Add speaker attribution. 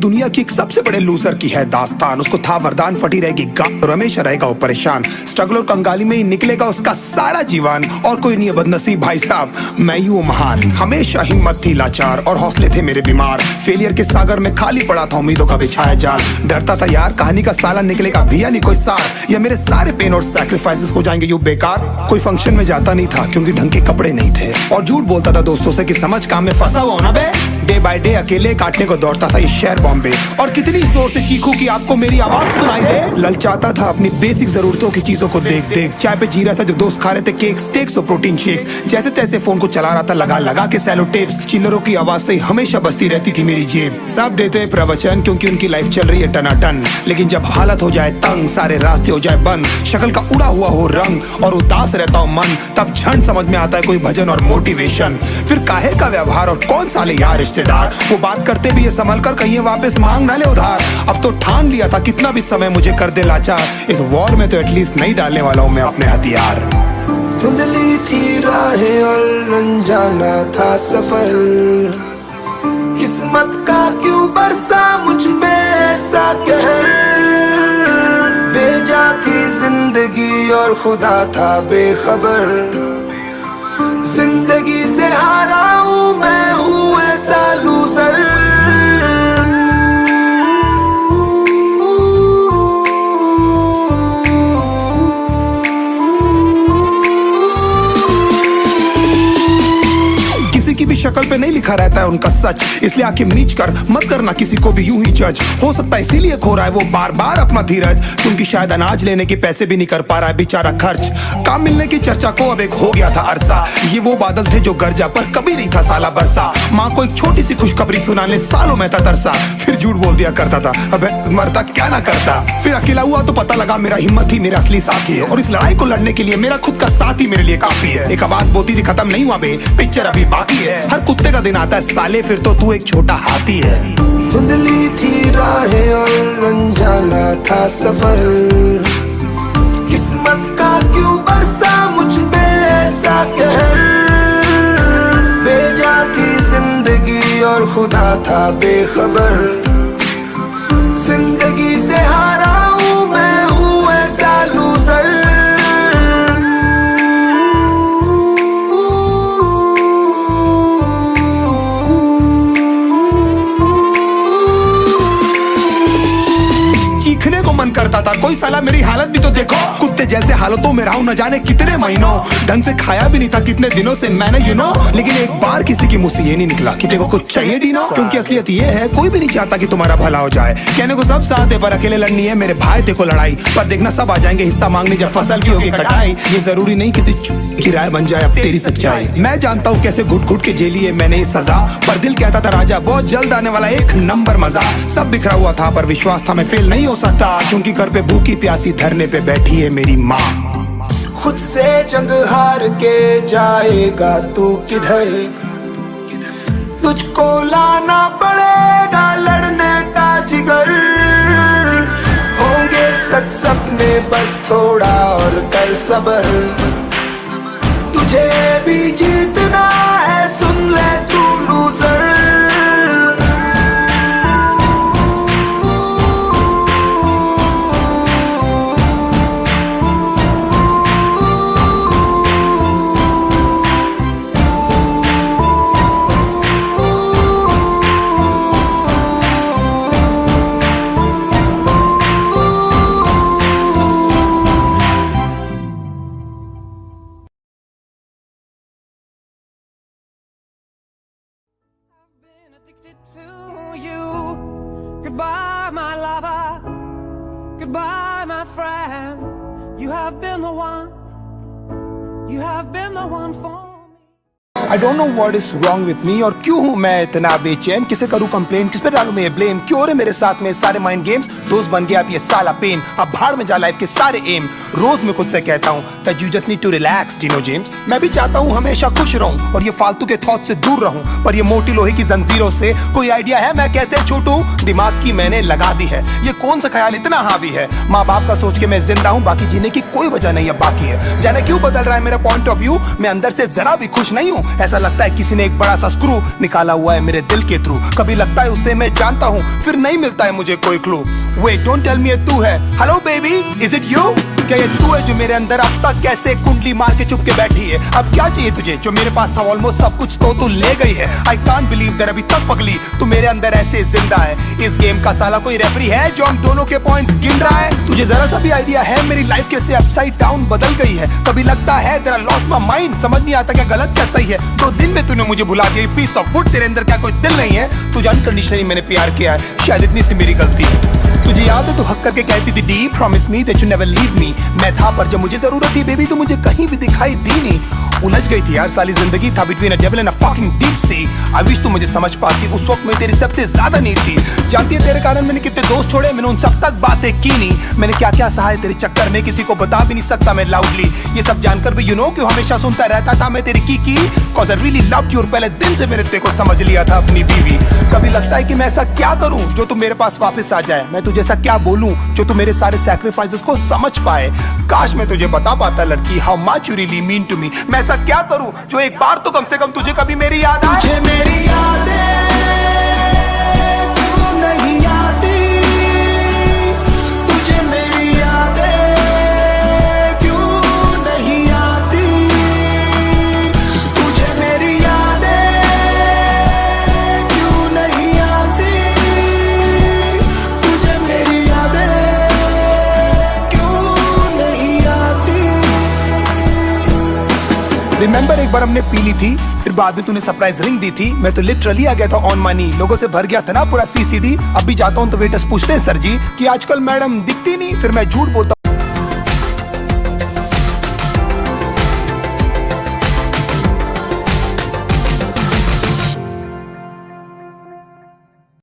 Speaker 1: दुनिया की एक सबसे बड़े लूजर की है दास्तान। उसको था वरदान, फटी रहेगी गांड और हमेशा रहेगा वो परेशान। स्ट्रगल और कंगाली में ही निकलेगा उसका सारा जीवन। और कोई नहीं है बदनसीब भाई साहब, मैं ही हूँ महान। हमेशा हिम्मत थी लाचार और हौसले थे मेरे बीमार। फेलियर के सागर में खाली पड़ा था उम्मीदों का बिछाया जाल। डरता था यार कहानी का साला निकलेगा भैया नहीं कोई सार, या मेरे सारे पेन और सैक्रिफाइसेस हो जाएंगे यूं बेकार। कोई फंक्शन में जाता नहीं था क्योंकि ढंग के कपड़े नहीं थे, और झूठ बोलता था दोस्तों से कि समझ काम में फंसा हुआ ना बे। डे बाय डे अकेले काटने को दौड़ता था ये शहर बॉम्बे। और कितनी जोर से चीखूं कि आपको मेरी आवाज सुनाई दे। ललचाता था अपनी बेसिक जरूरतों की चीजों को देख देख। चाय पे जी रहा था जब दोस्त खा रहे थे केक, स्टेक्स और प्रोटीन शेक्स। जैसे तैसे फोन को चला रहा था लगा लगा के सैलो टेप्स। चिल्लरों की आवाज से हमेशा बजती रहती थी मेरी जेब। सब देते प्रवचन क्योंकि उनकी लाइफ चल रही है टनाटन, लेकिन जब हालत हो जाए तंग, सारे रास्ते हो जाए बंद, शक्ल का उड़ा हुआ हो रंग और उदास रहता हो मन, तब क्षण समझ में आता है कोई भजन और मोटिवेशन। फिर काहे का व्यवहार और कौन साले यार रिश्तेदार, वो बात करते भी ये संभल कर कहीं वापस मांग ना ले उधार। अब तो ठान लिया था कितना भी समय मुझे कर दे लाचार, इस वॉर में तो एटलीस्ट नहीं डालने वाला हूँ मैं अपने हथियार।
Speaker 2: धुंधली थी राहें और अनजाना था सफर, किस्मत का क्यों बरसा मुझ पे ऐसा कहर। बेजा थी जिंदगी और खुदा था बेखबर, जिंदगी से हारा हूँ मैं हूँ ऐसा लूजर।
Speaker 1: की भी शक्ल पे नहीं लिखा रहता है उनका सच, इसलिए आंखें मीच कर मत करना किसी को भी यूं ही जज। हो सकता है इसीलिए खो रहा है वो बार बार अपना धीरज, क्योंकि शायद अनाज लेने के पैसे भी नहीं कर पा रहा है बेचारा खर्च। काम मिलने की चर्चा को अब एक हो गया था अरसा, ये वो बादल थे जो गरजा पर कभी नहीं था साला बरसा। माँ को एक छोटी सी खुशखबरी सुनाने सालों में था तरसा, फिर झूठ बोल दिया करता था अबे मरता क्या ना करता। फिर अकेला हुआ तो पता लगा मेरा हिम्मत ही मेरा असली साथी है, और इस लड़ाई को लड़ने के लिए मेरा खुद का साथ ही मेरे लिए काफी है। एक आवाज बोलती थी खत्म नहीं हुआ बे, पिक्चर अभी बाकी है। हर कुत्ते का दिन आता है साले, फिर तो तू एक छोटा हाथी है।
Speaker 2: धुंधली थी राहें और अनजाना था सफर, किस्मत का क्यों बरसा मुझ पे ऐसा कहर। बेजा थी जिंदगी और खुदा था बेखबर, जिंदगी से हारा हूँ मैं हूँ ऐसा लूजर।
Speaker 1: चीखने को मन करता था, कोई साला मेरी हालत भी तो देखो। कुत्ते जैसे हालतों में रहा हूं न जाने कितने महीनों, ढंग से खाया भी नहीं था कितने दिनों से मैंने लेकिन एक बार किसी की मुंह से ये नहीं निकला कि देखो कुछ चाहिए डीनो। क्योंकि असलियत ये है कोई भी नहीं चाहता कि तुम्हारा भला हो जाए। कहने को सब साथ है पर अकेले लड़नी है मेरे भाई देखो लड़ाई, पर देखना सब आ जाएंगे हिस्सा मांगने जब फसल की होगी कटाई। ये जरूरी नहीं किसी की राय बन जाए अब तेरी सच्चाई। मैं जानता हूँ कैसे घुट घुट के झेली है मैंने सजा, पर दिल कहता था राजा बहुत जल्द आने वाला एक नंबर मजा। सब बिखरा हुआ था पर विश्वास था मैं फेल नहीं हो सकता, क्योंकि घर पे भूखी प्यासी धरने पे बैठी है मेरी माँ।
Speaker 2: खुद से जंग हार के जाएगा तू किधर, तुझको लाना पड़ेगा लड़ने का जिगर। होंगे सच सपने बस थोड़ा और कर सबर, तुझे भी जीतना है सुन ले तू loser.
Speaker 3: To you, goodbye my lover, goodbye my friend. You have been the one, you have been the one for me.
Speaker 1: I don't know what is wrong with me, और क्यों हूँ मैं इतना बेचैन। किसे करूँ कंप्लेन, किस पे डालूं मैं ब्लेम। क्यों रे मेरे साथ में सारे माइंड गेम्स, दोस्त बन गया अब ये साला पेन। अब भाड़ में जा लाइफ के सारे एम, रोज मैं खुद से कहता हूँ that you just need to relax, Dino James। मैं भी चाहता हूँ हमेशा खुश रहूं और ये फालतू के थॉट से दूर रहूं, पर ये मोटी लोहे की जंजीरों से कोई आइडिया है मैं कैसे छूटूं? दिमाग की मैंने लगा दी है, ये कौन सा ख्याल इतना हावी है? माँ बाप का सोच के मैं जिंदा हूँ, बाकी जीने की कोई वजह नहीं है बाकी है। जाने क्यों बदल रहा है मेरा पॉइंट ऑफ व्यू, मैं अंदर से जरा भी खुश नहीं हूँ। ऐसा लगता है किसी ने एक बड़ा सा स्क्रू निकाला हुआ है मेरे दिल के थ्रू। कभी लगता है उससे मैं जानता हूँ, फिर नहीं मिलता है मुझे कोई clue. Wait, don't tell me ये तू है। Hello baby, is it you? क्या ये तू है जो मेरे अंदर अब तक कैसे कुंडली मार के चुप के बैठी है? अब क्या चाहिए तुझे? जो मेरे पास था ऑलमोस्ट सब कुछ तो तू ले गई है। आई कांट बिलीव दैट अभी तक पगली तू मेरे अंदर ऐसे जिंदा है। इस गेम का साला कोई रेफरी है जो हम दोनों के पॉइंट्स गिन रहा है? तुझे जरा सा भी आइडिया है मेरी लाइफ कैसे अपसाइड डाउन बदल गई है? कभी लगता है तेरा लॉस्ट माय माइंड, समझ नहीं आता क्या गलत क्या सही है। 2 दिन में तूने मुझे भुला दिया, पीस ऑफ वुड। तेरे अंदर क्या कोई दिल नहीं है? तुझे अनकंडीशनली मैंने प्यार किया है, शायद इतनी सी मेरी गलती है। तुझे याद है तू हक करके कहती थी D promise me that you never leave me. मैं था पर जब मुझे जरूरत थी बेबी तो मुझे कहीं भी दिखाई दी नहीं। उलझ गई थी यार साली जिंदगी, था between a devil and a fucking deep sea. I wish तू मुझे समझ पाती, उस वक्त मैं तेरी सबसे ज्यादा नीड थी। जानती है तेरे कारण मैंने कितने दोस्त छोड़े, मैंने उन सब तक बातें की नहीं। मैंने क्या क्या सहा है तेरे चक्कर में, किसी को बता भी नहीं सकता मैं लाउडली। ये सब जानकर भी यू नो क्यों हमेशा सुनता रहता था मैं तेरी की cause I really loved you. और पहले दिन से मैंने तेरे को समझ लिया था अपनी बीवी। कभी लगता है कि मैं ऐसा क्या करूं जो तू मेरे पास वापस आ जाए? मैं तुझे ऐसा क्या बोलूं जो तू मेरे सारे सैक्रिफाइसेस को समझ पाए? काश मैं तुझे बता पाता लड़की how much you really mean to me. मैं ऐसा क्या करूं जो एक बार तो कम से कम तुझे कभी मेरी याद आए?
Speaker 2: तुझे मेरी यादें क्यों नहीं आती? तुझे मेरी यादें क्यों नहीं आती? तुझे मेरी यादें क्यों नहीं आती? तुझे मेरी यादें क्यों नहीं आती?
Speaker 1: रिमेंबर एक बार हमने पी ली थी, फिर बाद में तूने सरप्राइज रिंग दी थी। मैं तो लिटरली आ गया था ऑन मनी, लोगों से भर गया था ना पूरा सीसीडी। अब भी जाता हूँ तो वेटर्स पूछते हैं सर जी कि आजकल मैडम दिखती नहीं, फिर मैं झूठ बोलता